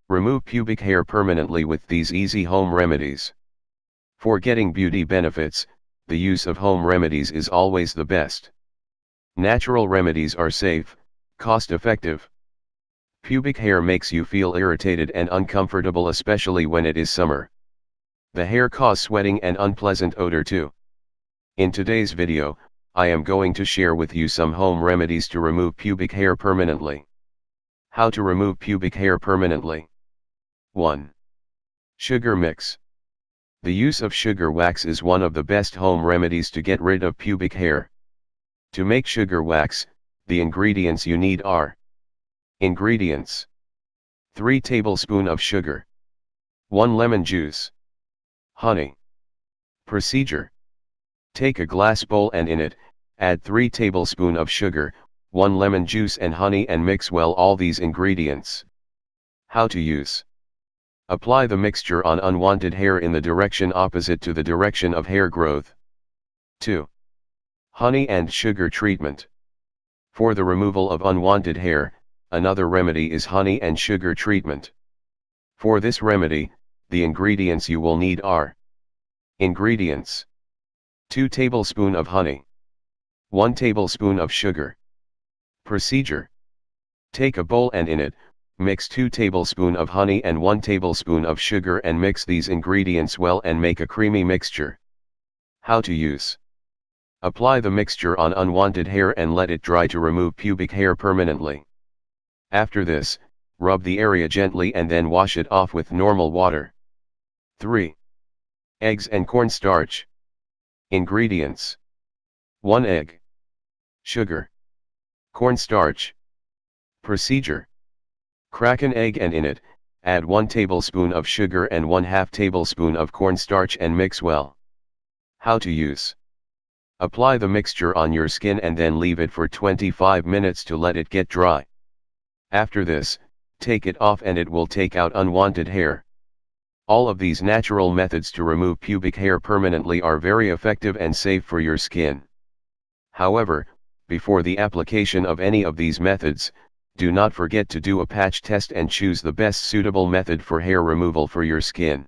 Remove pubic hair permanently with these easy home remedies. For getting beauty benefits, the use of home remedies is always the best. Natural remedies are safe, cost-effective. Pubic hair makes you feel irritated and uncomfortable, especially when it is summer. The hair causes sweating and unpleasant odor too. In today's video, I am going to share with you some home remedies to remove pubic hair permanently. How to remove pubic hair permanently. 1. Sugar mix. The use of sugar wax is one of the best home remedies to get rid of pubic hair. To make sugar wax, the ingredients you need are: ingredients: 3 tablespoons of sugar, 1 lemon juice, honey. Procedure: take a glass bowl and in it, add 3 tablespoons of sugar, 1 lemon juice and honey and mix well all these ingredients. How to use. Apply the mixture on unwanted hair in the direction opposite to the direction of hair growth. 2. Honey and sugar treatment. For the removal of unwanted hair, another remedy is honey and sugar treatment. For this remedy, the ingredients you will need are: ingredients: 2 tablespoons of honey, 1 tablespoon of sugar. Procedure: take a bowl and in it, mix 2 tablespoons of honey and 1 tablespoon of sugar and mix these ingredients well and make a creamy mixture. How to use. Apply the mixture on unwanted hair and let it dry to remove pubic hair permanently. After this, rub the area gently and then wash it off with normal water. 3. Eggs and cornstarch. Ingredients: 1 egg, sugar, cornstarch. Procedure: crack an egg and in it, add 1 tablespoon of sugar and 1/2 tablespoon of cornstarch and mix well. How to use. Apply the mixture on your skin and then leave it for 25 minutes to let it get dry. After this, take it off and it will take out unwanted hair. All of these natural methods to remove pubic hair permanently are very effective and safe for your skin. However, before the application of any of these methods, do not forget to do a patch test and choose the best suitable method for hair removal for your skin.